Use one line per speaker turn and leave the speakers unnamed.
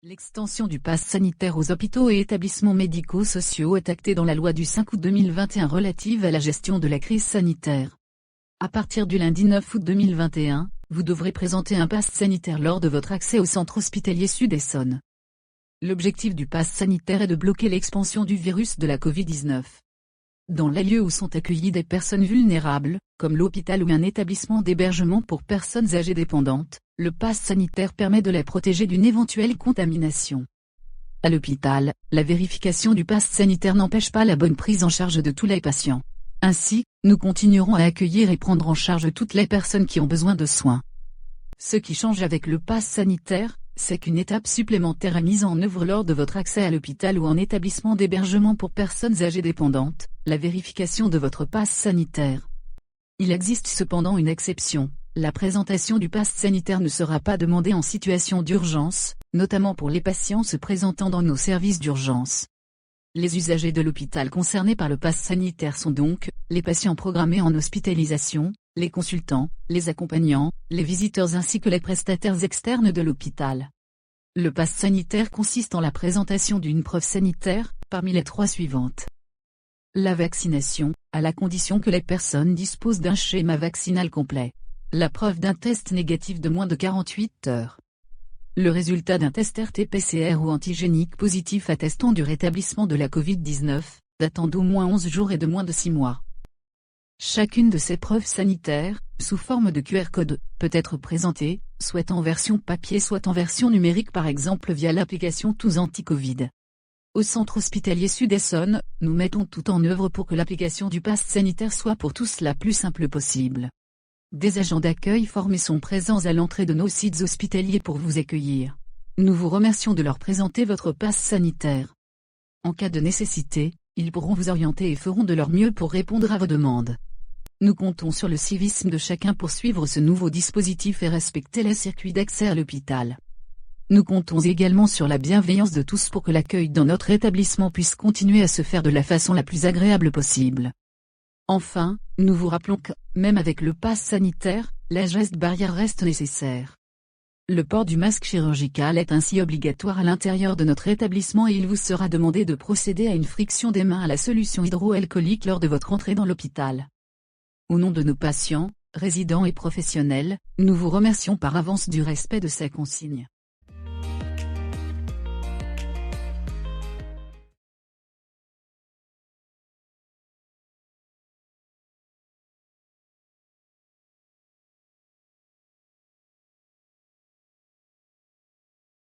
L'extension du pass sanitaire aux hôpitaux et établissements médico-sociaux est actée dans la loi du 5 août 2021 relative à la gestion de la crise sanitaire. À partir du lundi 9 août 2021, vous devrez présenter un pass sanitaire lors de votre accès au centre hospitalier Sud-Essonne. L'objectif du pass sanitaire est de bloquer l'expansion du virus de la Covid-19. Dans les lieux où sont accueillies des personnes vulnérables, comme l'hôpital ou un établissement d'hébergement pour personnes âgées dépendantes, le pass sanitaire permet de les protéger d'une éventuelle contamination. À l'hôpital, la vérification du pass sanitaire n'empêche pas la bonne prise en charge de tous les patients. Ainsi, nous continuerons à accueillir et prendre en charge toutes les personnes qui ont besoin de soins. Ce qui change avec le pass sanitaire, c'est qu'une étape supplémentaire est mise en œuvre lors de votre accès à l'hôpital ou en établissement d'hébergement pour personnes âgées dépendantes, la vérification de votre pass sanitaire. Il existe cependant une exception, la présentation du pass sanitaire ne sera pas demandée en situation d'urgence, notamment pour les patients se présentant dans nos services d'urgence. Les usagers de l'hôpital concernés par le pass sanitaire sont donc, les patients programmés en hospitalisation, les consultants, les accompagnants, les visiteurs ainsi que les prestataires externes de l'hôpital. Le pass sanitaire consiste en la présentation d'une preuve sanitaire, parmi les trois suivantes. La vaccination, à la condition que les personnes disposent d'un schéma vaccinal complet. La preuve d'un test négatif de moins de 48 heures. Le résultat d'un test RT-PCR ou antigénique positif attestant du rétablissement de la Covid-19, datant d'au moins 11 jours et de moins de 6 mois. Chacune de ces preuves sanitaires, sous forme de QR code, peut être présentée, soit en version papier soit en version numérique par exemple via l'application Tous Anti-Covid. Au centre hospitalier Sud-Essonne, nous mettons tout en œuvre pour que l'application du pass sanitaire soit pour tous la plus simple possible. Des agents d'accueil formés sont présents à l'entrée de nos sites hospitaliers pour vous accueillir. Nous vous remercions de leur présenter votre pass sanitaire. En cas de nécessité, ils pourront vous orienter et feront de leur mieux pour répondre à vos demandes. Nous comptons sur le civisme de chacun pour suivre ce nouveau dispositif et respecter les circuits d'accès à l'hôpital. Nous comptons également sur la bienveillance de tous pour que l'accueil dans notre établissement puisse continuer à se faire de la façon la plus agréable possible. Enfin, nous vous rappelons que, même avec le pass sanitaire, les gestes barrières restent nécessaires. Le port du masque chirurgical est ainsi obligatoire à l'intérieur de notre établissement et il vous sera demandé de procéder à une friction des mains à la solution hydroalcoolique lors de votre entrée dans l'hôpital. Au nom de nos patients, résidents et professionnels, nous vous remercions par avance du respect de ces consignes.